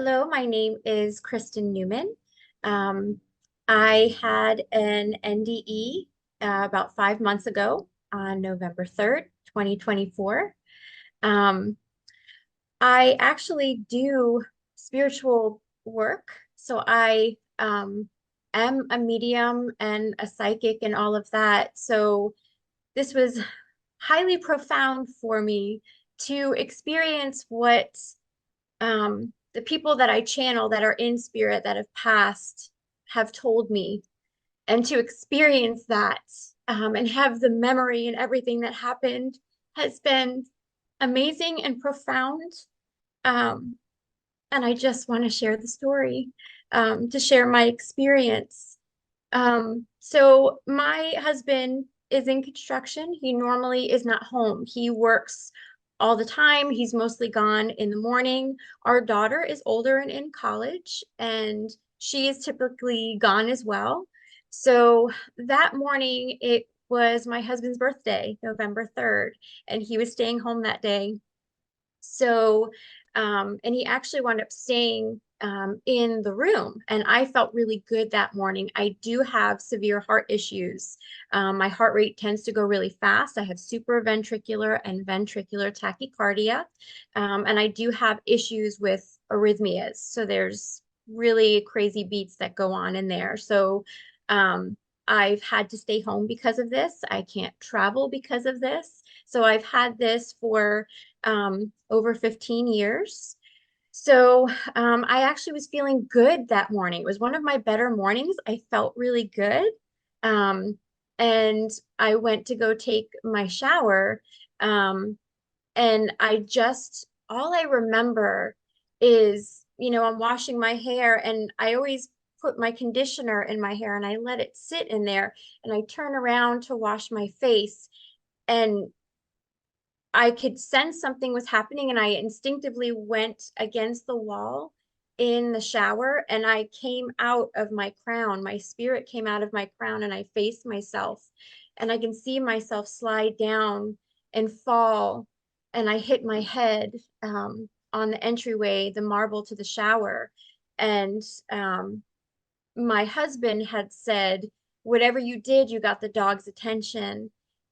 Hello, my name is Kristen Newman. Um, I had an NDE about 5 months ago on November 3rd, 2024. Um, I actually do spiritual work. So I am a medium and a psychic and all of that. So this was highly profound for me to experience what the people that I channel that are in spirit that have passed have told me, and to experience that and have the memory and everything that happened has been amazing and profound. Um, and I just want to share the story, to share my experience. So my husband is in construction. He normally is not home. He works all the time. He's mostly gone in the morning. Our daughter is older and in college, and she is typically gone as well. So that morning, it was my husband's birthday, November 3rd, and he was staying home that day. So, and he actually wound up staying in the room, and I felt really good that morning. I do have severe heart issues. My heart rate tends to go really fast. I have supraventricular and ventricular tachycardia, and I do have issues with arrhythmias. So there's really crazy beats that go on in there. So, I've had to stay home because of this. I can't travel because of this. So I've had this for over 15 years. So I actually was feeling good that morning. It was one of my better mornings. I felt really good. Um, and I went to go take my shower. Um, and all I remember is, I'm washing my hair, and I always put my conditioner in my hair and I let it sit in there, and I turn around to wash my face, and I could sense something was happening, and I instinctively went against the wall in the shower, and I came out of my crown. My spirit came out of my crown, and I faced myself, and I can see myself slide down and fall, and I hit my head on the entryway, the marble to the shower. And um, my husband had said, whatever you did, you got the dog's attention.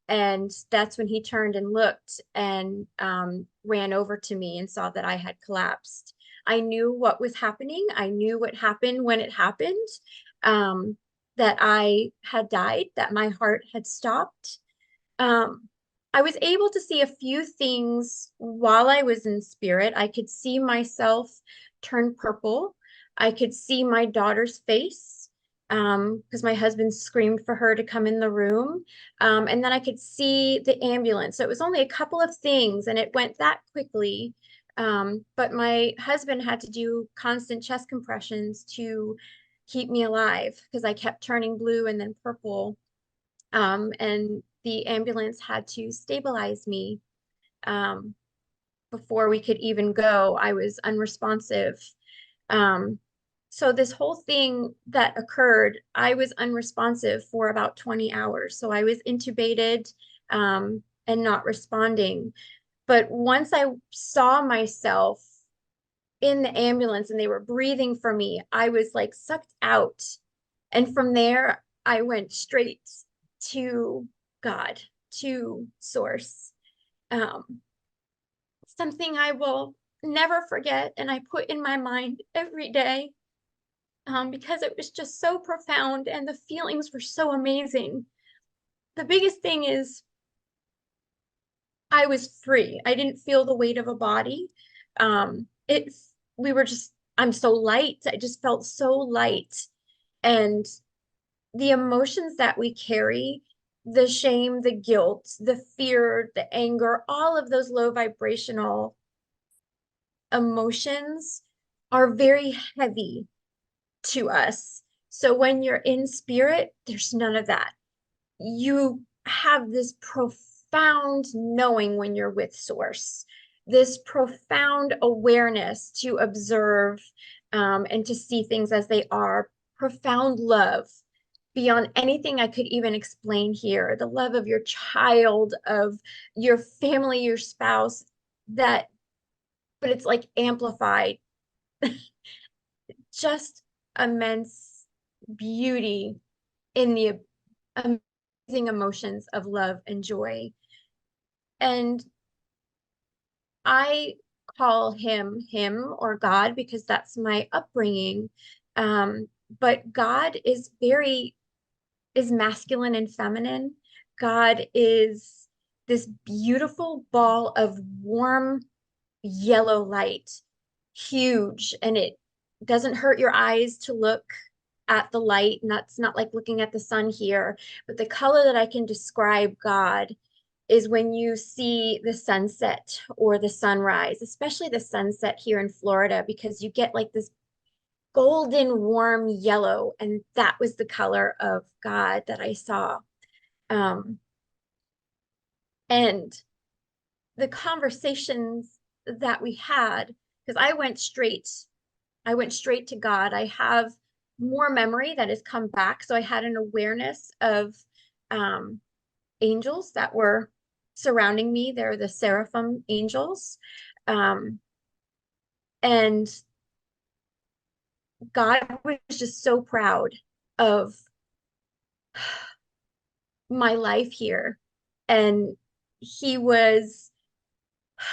And that's when he turned and looked and ran over to me and saw that I had collapsed. I knew what was happening. I knew what happened when it happened, um, that I had died, that my heart had stopped. Um, I was able to see a few things while I was in spirit. I could see myself turn purple. I could see my daughter's face because my husband screamed for her to come in the room. And then I could see the ambulance. So it was only a couple of things, and it went that quickly. But my husband had to do constant chest compressions to keep me alive because I kept turning blue and then purple, and the ambulance had to stabilize me um, before we could even go. I was unresponsive. Um, so this whole thing that occurred, I was unresponsive for about 20 hours. So I was intubated and not responding. But once I saw myself in the ambulance and they were breathing for me, I was like sucked out. And from there, I went straight to God, to Source. Um, Something I will never forget, and I put in my mind every day, because it was just so profound and the feelings were so amazing. The biggest thing is I was free. I didn't feel the weight of a body. It's we were just I'm so light. I just felt so light. And the emotions that we carry, the shame, the guilt, the fear, the anger, all of those low vibrational emotions are very heavy to us. So when you're in spirit, there's none of that. You have this profound knowing when you're with Source, this profound awareness to observe, and to see things as they are, profound love beyond anything I could even explain here, the love of your child, of your family, your spouse, that, but it's like amplified. just immense beauty in the amazing emotions of love and joy. And I call him or God because that's my upbringing. But God is masculine and feminine. God is this beautiful ball of warm yellow light, huge, and it doesn't hurt your eyes to look at the light. And that's not like looking at the sun here, but the color that I can describe God is when you see the sunset or the sunrise, especially the sunset here in Florida, because you get like this golden warm yellow, and that was the color of God that I saw. Um, and the conversations that we had, because I went straight to God. I have more memory that has come back. So I had an awareness of um, angels that were surrounding me. They're the seraphim angels. Um, and God was just so proud of my life here. And he was,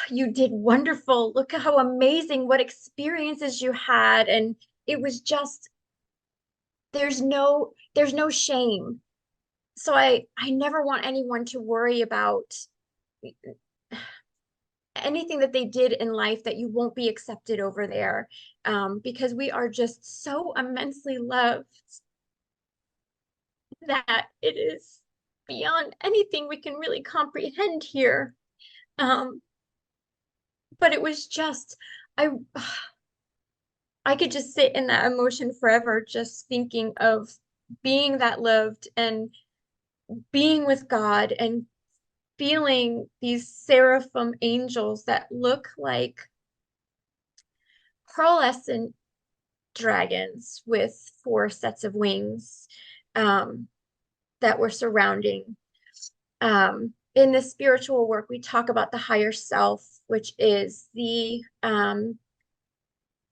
you did wonderful. Look at how amazing, what experiences you had. And it was just, there's no shame. So I never want anyone to worry about anything that they did in life that you won't be accepted over there, because we are just so immensely loved that it is beyond anything we can really comprehend here. Um, but it was just, I I could just sit in that emotion forever, just thinking of being that loved and being with God and feeling these seraphim angels that look like pearlescent dragons with four sets of wings, um, that were surrounding. In the spiritual work, we talk about the higher self, which is the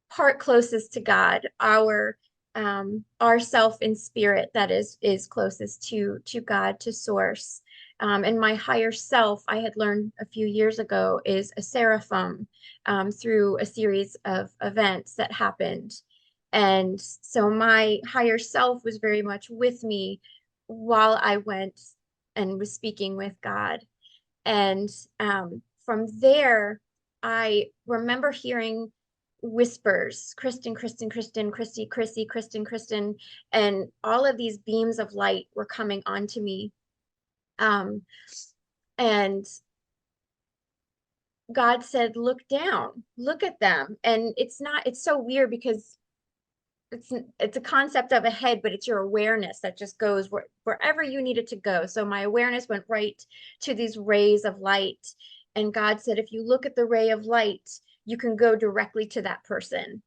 part closest to God, our self in spirit that is closest to God, to source. And my higher self, I had learned a few years ago, is a seraphim, through a series of events that happened. And so my higher self was very much with me while I went and was speaking with God. And from there, I remember hearing whispers, Kristen, Kristen, Kristen, Christy, Chrissy, Kristen, Kristen, and all of these beams of light were coming onto me. Um, and God said, look down, look at them. And it's so weird because it's a concept of a head, but it's your awareness that just goes wherever you need it to go. So my awareness went right to these rays of light. And God said, if you look at the ray of light, you can go directly to that person.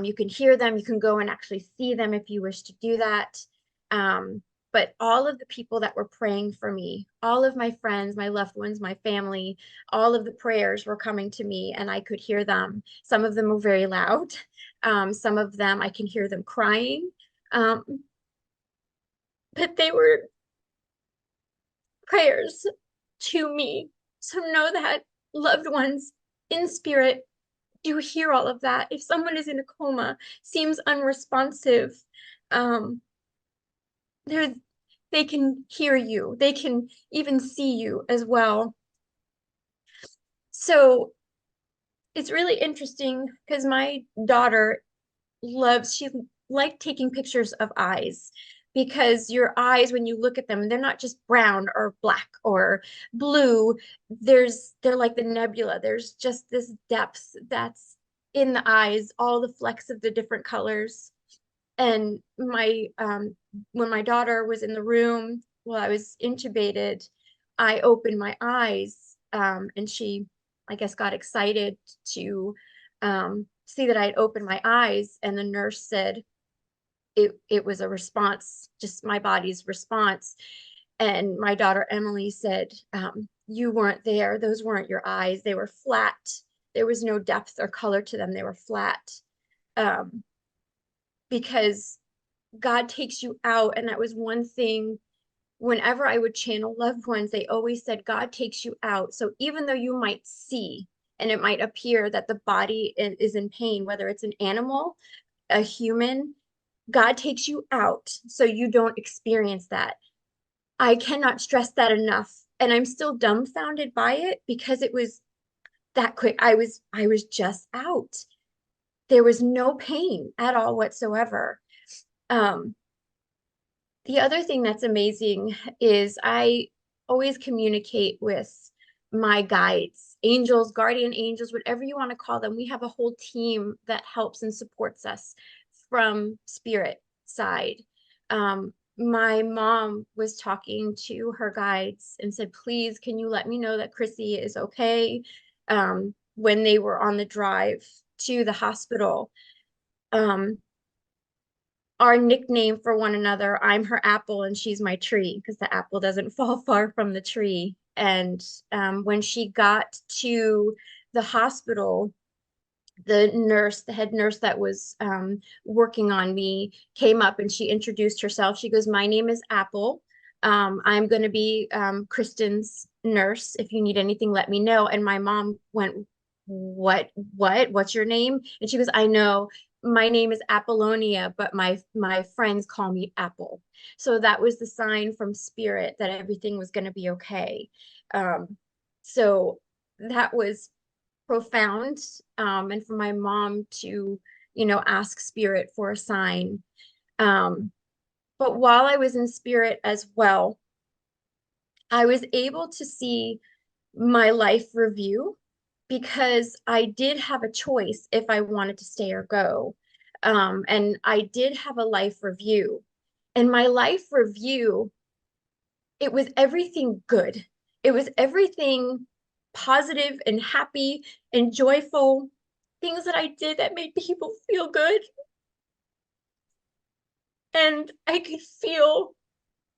You can hear them, you can go and actually see them if you wish to do that. Um, but all of the people that were praying for me, all of my friends, my loved ones, my family, all of the prayers were coming to me and I could hear them. Some of them were very loud. Some of them, I can hear them crying. Um, but they were prayers to me. So know that, loved ones in spirit, do hear all of that. If someone is in a coma, seems unresponsive, um, they're, they can hear you. They can even see you as well. So it's really interesting because my daughter she liked taking pictures of eyes, because your eyes, when you look at them, they're not just brown or black or blue. They're like the nebula. There's just this depth that's in the eyes, all the flecks of the different colors. And when my daughter was in the room while I was intubated, I opened my eyes, and she, I guess, got excited to see that I'd opened my eyes. And the nurse said it was a response, just my body's response. And my daughter Emily said, you weren't there. Those weren't your eyes. They were flat. There was no depth or color to them. They were flat. Um, because God takes you out. And that was one thing whenever I would channel loved ones, they always said, God takes you out. So even though you might see and it might appear that the body is in pain, whether it's an animal, a human, God takes you out so you don't experience that. I cannot stress that enough. And I'm still dumbfounded by it because it was that quick. I was just out. There was no pain at all whatsoever. Um, the other thing that's amazing is I always communicate with my guides, angels, guardian angels, whatever you want to call them. We have a whole team that helps and supports us from spirit side. My mom was talking to her guides and said, please, can you let me know that Chrissy is okay? When they were on the drive to the hospital. Um, our nickname for one another, I'm her apple and she's my tree, because the apple doesn't fall far from the tree. And when she got to the hospital, the nurse, the head nurse that was working on me, came up and she introduced herself. She goes, my name is Apple. I'm going to be Kristen's nurse. If you need anything, let me know. And my mom went, what's your name? And she goes, I know my name is Apollonia, but my friends call me Apple. So that was the sign from spirit that everything was going to be okay. So that was profound. And for my mom to, ask spirit for a sign. But while I was in spirit as well, I was able to see my life review because I did have a choice if I wanted to stay or go. And I did have a life review. And my life review, it was everything good. It was everything positive and happy and joyful, things that I did that made people feel good. And I could feel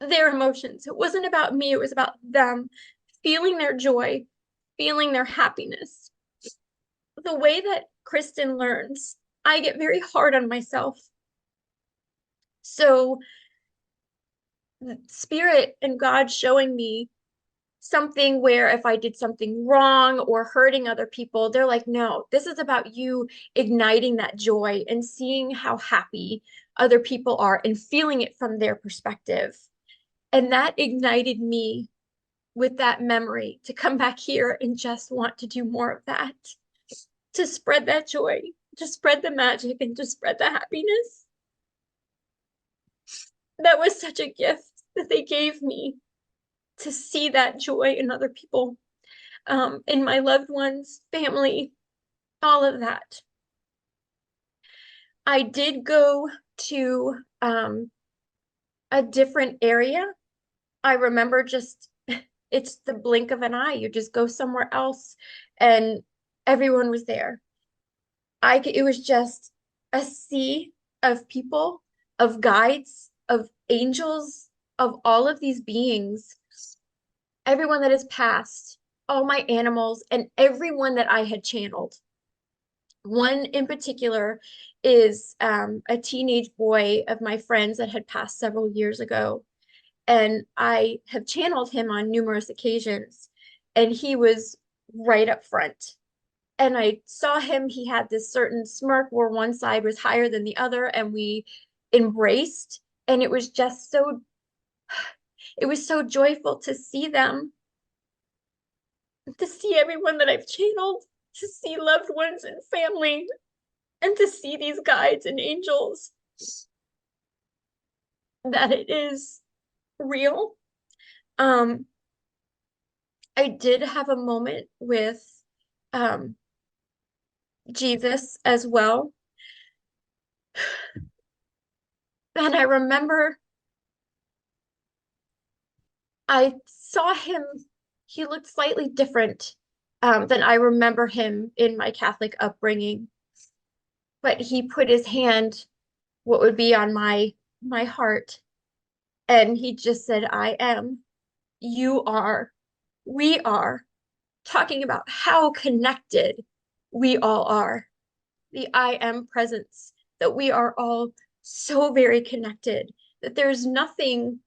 their emotions. It wasn't about me, it was about them feeling their joy, feeling their happiness. The way that Kristen learns, I get very hard on myself. So, Spirit and God showing me something where if I did something wrong or hurting other people, they're like, no, this is about you igniting that joy and seeing how happy other people are and feeling it from their perspective. And that ignited me with that memory to come back here and just want to do more of that, to spread that joy, to spread the magic, and to spread the happiness. That was such a gift that they gave me, to see that joy in other people, in my loved ones, family, all of that. I did go to a different area. I remember just, it's the blink of an eye. You just go somewhere else and everyone was there. It was just a sea of people, of guides, of angels, of all of these beings, everyone that has passed, all my animals, and everyone that I had channeled. One in particular is a teenage boy of my friends that had passed several years ago. And I have channeled him on numerous occasions. And he was right up front. And I saw him, he had this certain smirk where one side was higher than the other, and we embraced. And it was just so, it was so joyful to see them, to see everyone that I've channeled, to see loved ones and family, and to see these guides and angels, that it is real. I did have a moment with Jesus as well. And I remember I saw him, he looked slightly different than I remember him in my Catholic upbringing. But he put his hand, what would be on my heart, and he just said, I am, you are, we are, talking about how connected we all are. The I am presence, that we are all so very connected that there's nothing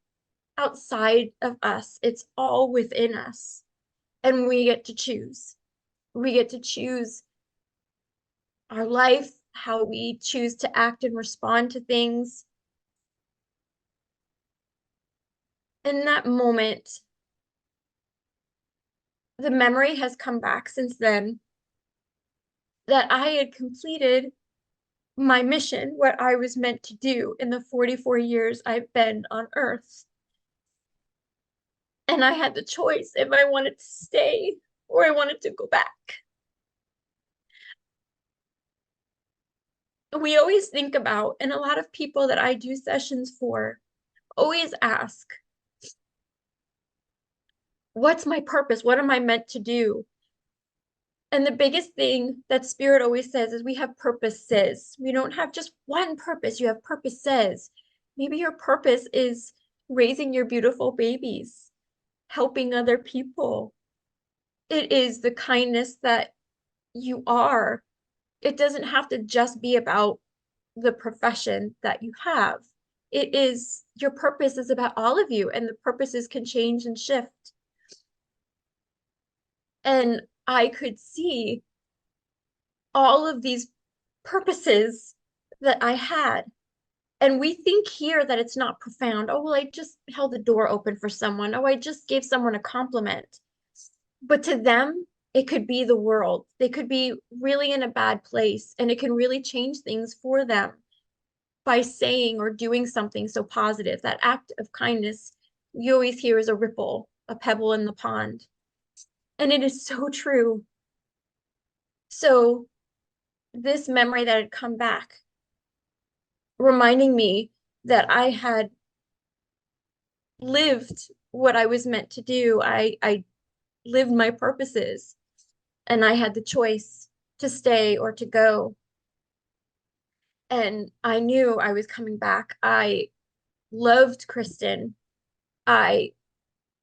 outside of us. It's all within us. And we get to choose. We get to choose our life, how we choose to act and respond to things. In that moment, the memory has come back since then that I had completed my mission, what I was meant to do in the 44 years I've been on Earth. And I had the choice if I wanted to stay or I wanted to go back. We always think about, and a lot of people that I do sessions for always ask, what's my purpose? What am I meant to do? And the biggest thing that Spirit always says is we have purposes. We don't have just one purpose, you have purposes. Maybe your purpose is raising your beautiful babies, helping other people. It is the kindness that you are. It doesn't have to just be about the profession that you have. It is your purpose is about all of you, and the purposes can change and shift. And I could see all of these purposes that I had. And we think here that it's not profound. Oh, well, I just held the door open for someone. Oh, I just gave someone a compliment. But to them, it could be the world. They could be really in a bad place, and it can really change things for them by saying or doing something so positive. That act of kindness you always hear is a ripple, a pebble in the pond. And it is so true. So this memory that had come back, reminding me that I had lived what I was meant to do. I lived my purposes and I had the choice to stay or to go. And I knew I was coming back. I loved Kristen. I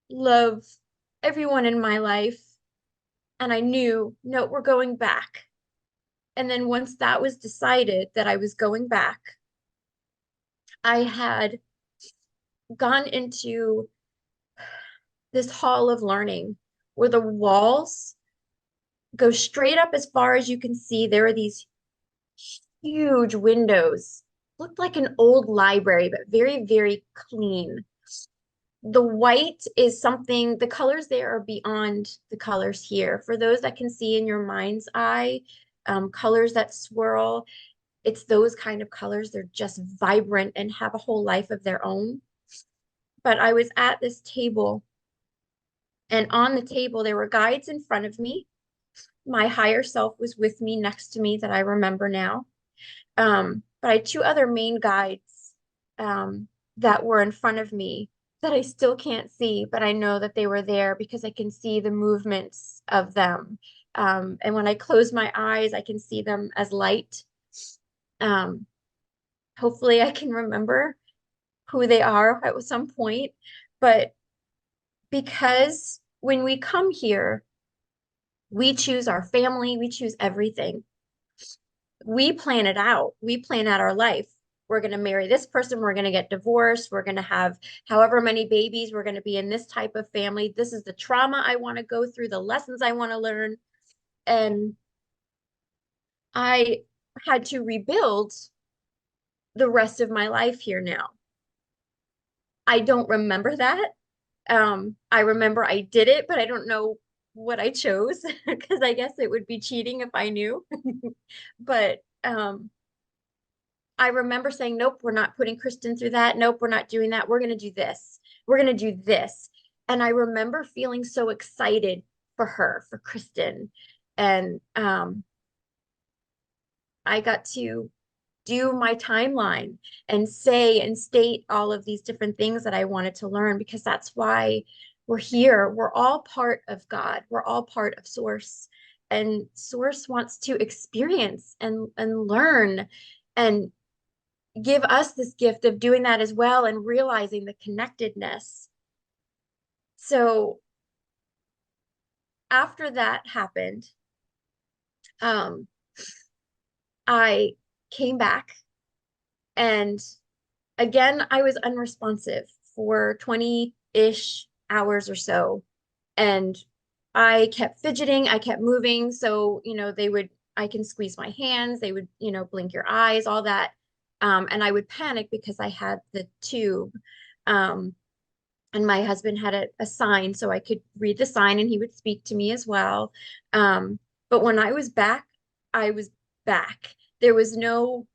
love everyone in my life. And I knew, no, we're going back. And then once that was decided that I was going back, I had gone into this hall of learning where the walls go straight up as far as you can see. There are these huge windows, looked like an old library, but very, very clean. The white is something, the colors there are beyond the colors here. For those that can see in your mind's eye, colors that swirl, it's those kind of colors. They're just vibrant and have a whole life of their own. But I was at this table, and on the table, there were guides in front of me. My higher self was with me next to me that I remember now. But I had two other main guides that were in front of me that I still can't see, but I know that they were there because I can see the movements of them. And when I close my eyes, I can see them as light. Um, Hopefully, I can remember who they are at some point. But because when we come here, we choose our family, we choose everything. We plan it out. We plan out our life. We're going to marry this person. We're going to get divorced. We're going to have however many babies. We're going to be in this type of family. This is the trauma I want to go through, the lessons I want to learn. And I had to rebuild the rest of my life here now. I don't remember that. I remember I did it, but I don't know what I chose because I guess it would be cheating if I knew. But I remember saying, nope, we're not putting Kristen through that. Nope, we're not doing that. We're going to do this. We're going to do this. And I remember feeling so excited for her, for Kristen. And I got to do my timeline and say and state all of these different things that I wanted to learn because that's why we're here. We're all part of God. We're all part of Source. And Source wants to experience and learn and give us this gift of doing that as well and realizing the connectedness. So after that happened, um, I came back And again, I was unresponsive for 20-ish hours or so. And I kept fidgeting, I kept moving. So, I can squeeze my hands, they would, blink your eyes, all that. And I would panic because I had the tube. Um, and my husband had a sign so I could read the sign and he would speak to me as well. Um, but when I was back, I was back. There was no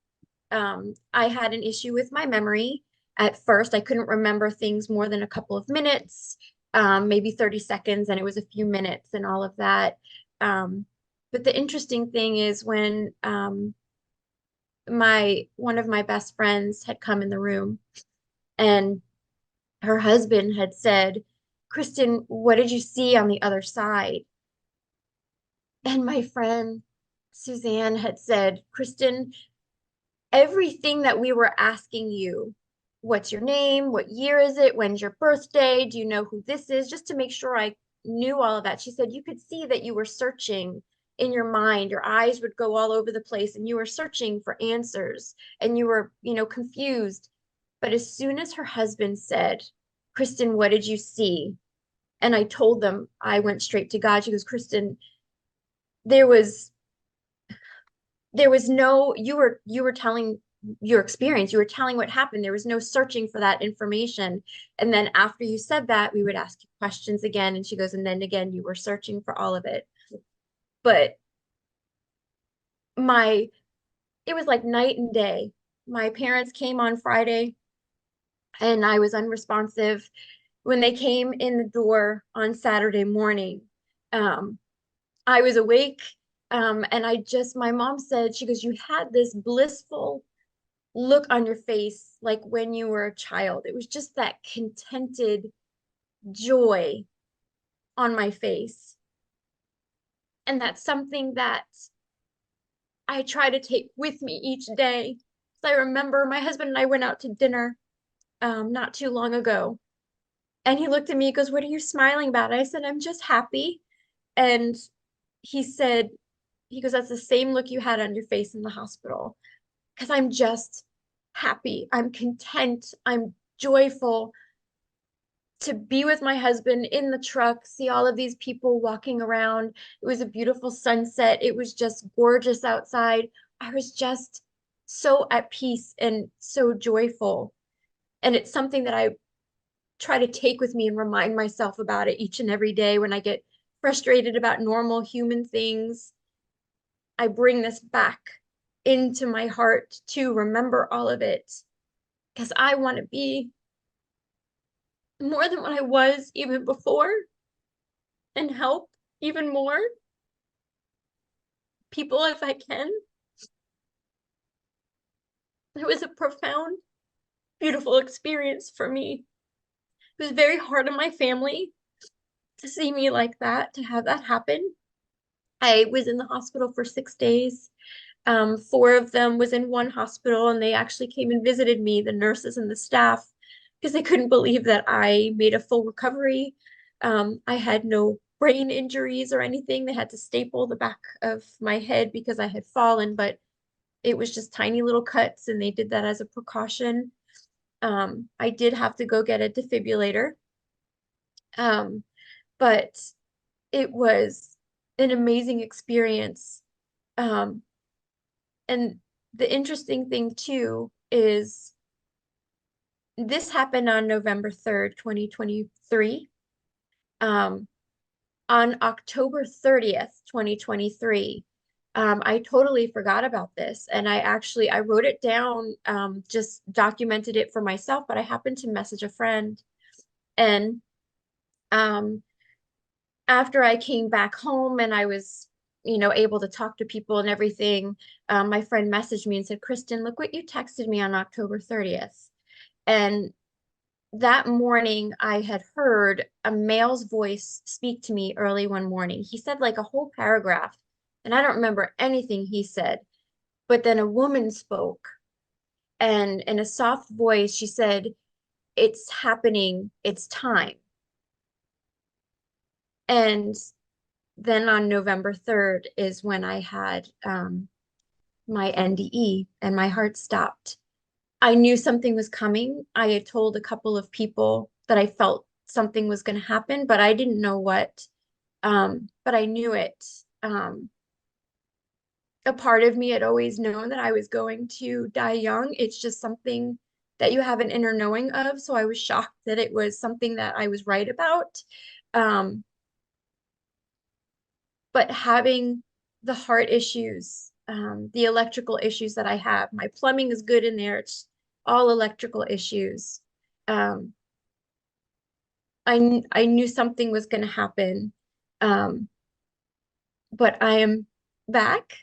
I had an issue with my memory. At first, I couldn't remember things more than a couple of minutes, maybe 30 seconds, and it was a few minutes and all of that. Um, but the interesting thing is when my one of my best friends had come in the room and her husband had said, "Kristen, what did you see on the other side?" And my friend Suzanne had said, "Kristen, everything that we were asking you, what's your name? What year is it? When's your birthday? Do you know who this is?" Just to make sure I knew all of that. She said, "You could see that you were searching in your mind. Your eyes would go all over the place and you were searching for answers and you were, confused." But as soon as her husband said, "Kristen, what did you see?" And I told them, I went straight to God. She goes, "Kristen, there was no, you were telling your experience, you were telling what happened. There was no searching for that information. And then after you said that, we would ask you questions again." And she goes, "And then again you were searching for all of it." But my it was like night and day. My parents came on Friday and I was unresponsive. When they came in the door on Saturday morning, um, I was awake. And my mom said, she goes, "You had this blissful look on your face like when you were a child." It was just that contented joy on my face. And that's something that I try to take with me each day. So I remember my husband and I went out to dinner not too long ago. And he looked at me, he goes, "What are you smiling about?" I said, "I'm just happy." And he said, he goes, "That's the same look you had on your face in the hospital." Because I'm just happy. I'm content. I'm joyful to be with my husband in the truck, see all of these people walking around. It was a beautiful sunset. It was just gorgeous outside. I was just so at peace and so joyful. And it's something that I try to take with me and remind myself about it each and every day when I get frustrated about normal human things. I bring this back into my heart to remember all of it because I want to be more than what I was even before and help even more people if I can. It was a profound, beautiful experience for me. It was very hard on my family to see me like that, to have that happen. I was in the hospital for 6 days. Four of them was in one hospital, and they actually came and visited me, the nurses and the staff, because they couldn't believe that I made a full recovery. I had no brain injuries or anything. They had to staple the back of my head because I had fallen, but it was just tiny little cuts, and they did that as a precaution. I did have to go get a defibrillator, um, but it was an amazing experience. Um, and the interesting thing too is this happened on November 3rd, 2023. Um, on October 30th, 2023, I totally forgot about this. And I wrote it down, just documented it for myself, but I happened to message a friend. And um, after I came back home and I was, able to talk to people and everything, my friend messaged me and said, "Kristen, look what you texted me on October 30th." And that morning, I had heard a male's voice speak to me early one morning. He said like a whole paragraph, and I don't remember anything he said. But then a woman spoke, and in a soft voice, she said, "It's happening. It's time." And then on November 3rd is when I had my NDE and my heart stopped. I knew something was coming. I had told a couple of people that I felt something was going to happen, but I didn't know what. But I knew it. Um, a part of me had always known that I was going to die young. It's just something that you have an inner knowing of. So I was shocked that it was something that I was right about. Um, but having the heart issues, the electrical issues that I have, my plumbing is good in there. It's all electrical issues. Um, I knew something was going to happen. Um, but I am back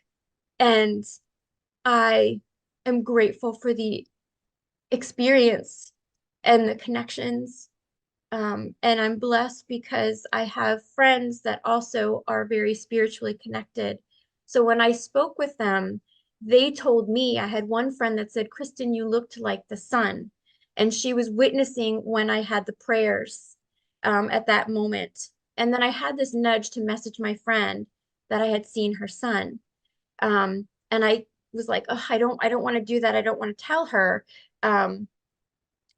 and I am grateful for the experience and the connections. And I'm blessed because I have friends that also are very spiritually connected. So when I spoke with them, they told me, I had one friend that said, Kristen, you looked like the sun. And she was witnessing when I had the prayers at that moment. And then I had this nudge to message my friend that I had seen her son. And I was like, oh, I don't want to do that. I don't want to tell her. Um,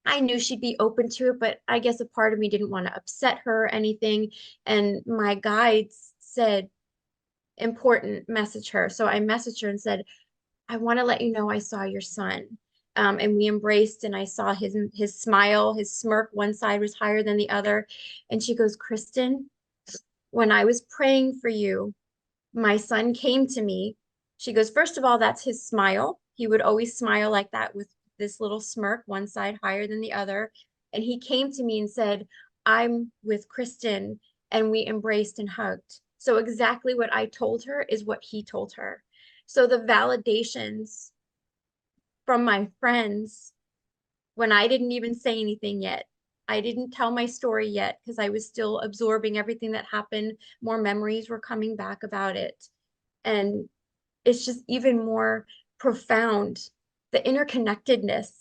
I knew she'd be open to it, but I guess a part of me didn't want to upset her or anything. And my guides said, important, message her. So I messaged her and said, I want to let you know I saw your son. And we embraced, and I saw his smile, his smirk. One side was higher than the other. And she goes, Kristen, when I was praying for you, my son came to me. She goes, first of all, that's his smile. He would always smile like that with this little smirk, one side higher than the other. And he came to me and said, I'm with Kristen. And we embraced and hugged. So exactly what I told her is what he told her. So the validations from my friends when I didn't even say anything yet. I didn't tell my story yet because I was still absorbing everything that happened. More memories were coming back about it. And it's just even more profound, the interconnectedness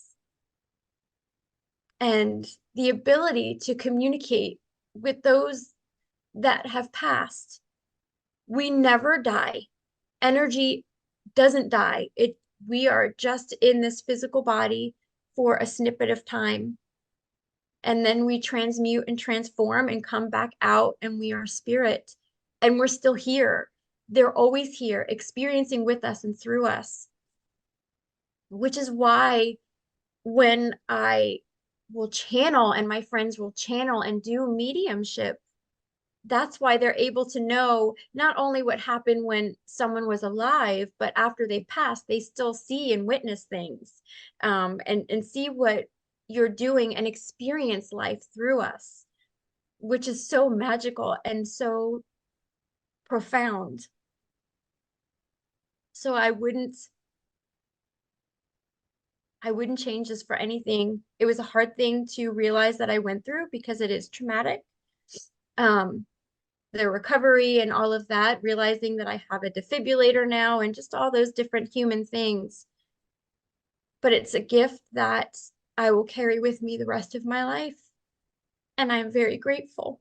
and the ability to communicate with those that have passed. We never die. Energy doesn't die. We are just in this physical body for a snippet of time. And then we transmute and transform and come back out, and we are spirit. And we're still here. They're always here, experiencing with us and through us, which is why when I will channel and my friends will channel and do mediumship, that's why they're able to know not only what happened when someone was alive, but after they passed, they still see and witness things, and see what you're doing and experience life through us, which is so magical and so profound. So I wouldn't change this for anything. It was a hard thing to realize that I went through because it is traumatic. Um, the recovery and all of that, realizing that I have a defibrillator now and just all those different human things. But it's a gift that I will carry with me the rest of my life. And I'm very grateful.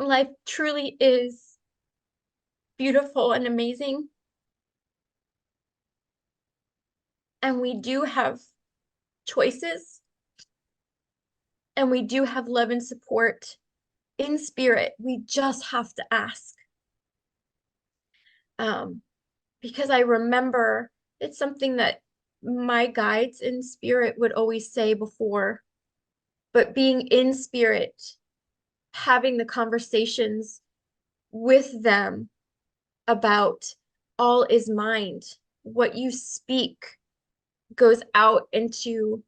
Life truly is beautiful and amazing. And we do have choices, and we do have love and support in spirit. We just have to ask. Um, because I remember it's something that my guides in spirit would always say before, but being in spirit, having the conversations with them about all is mind. What you speak goes out into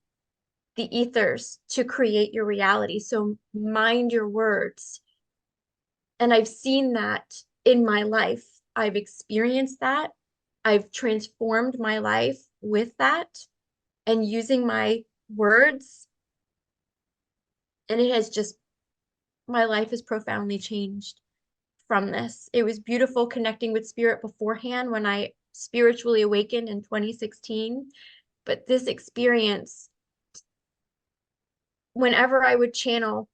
the ethers to create your reality. So mind your words. And I've seen that in my life. I've experienced that. I've transformed my life with that and using my words. And it has just, my life has profoundly changed from this. It was beautiful connecting with spirit beforehand when I spiritually awakened in 2016. But this experience, whenever I would channel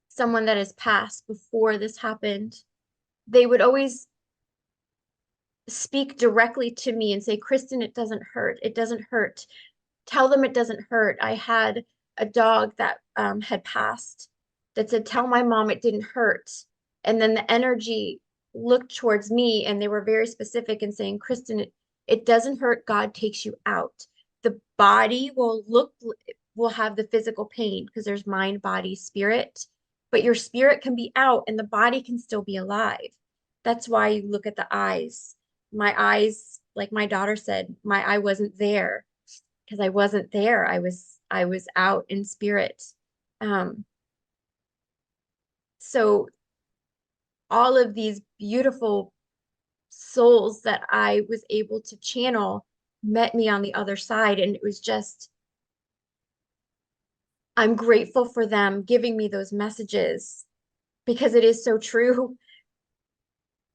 someone that has passed before this happened, they would always speak directly to me and say, Kristen, it doesn't hurt. It doesn't hurt. Tell them it doesn't hurt. I had a dog that had passed that said, tell my mom it didn't hurt. And then the energy looked towards me and they were very specific in saying, Kristen, it doesn't hurt. God takes you out. The body will have the physical pain because there's mind, body, spirit, but your spirit can be out and the body can still be alive. That's why you look at the eyes. My eyes, like my daughter said, my eye wasn't there because I wasn't there. I was out in spirit. Um, so all of these beautiful souls that I was able to channel met me on the other side. And it was just, I'm grateful for them giving me those messages because it is so true.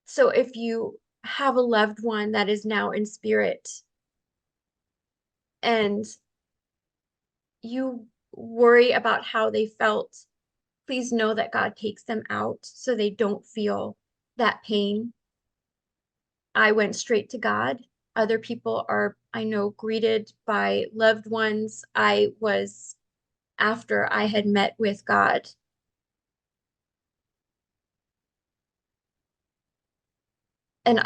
So if you have a loved one that is now in spirit and you worry about how they felt, please know that God takes them out so they don't feel that pain. I went straight to God. Other people are, I know, greeted by loved ones. I was after I had met with God. And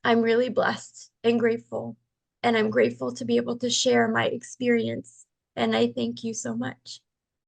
I'm really blessed and grateful. And I'm grateful to be able to share my experience. And I thank you so much.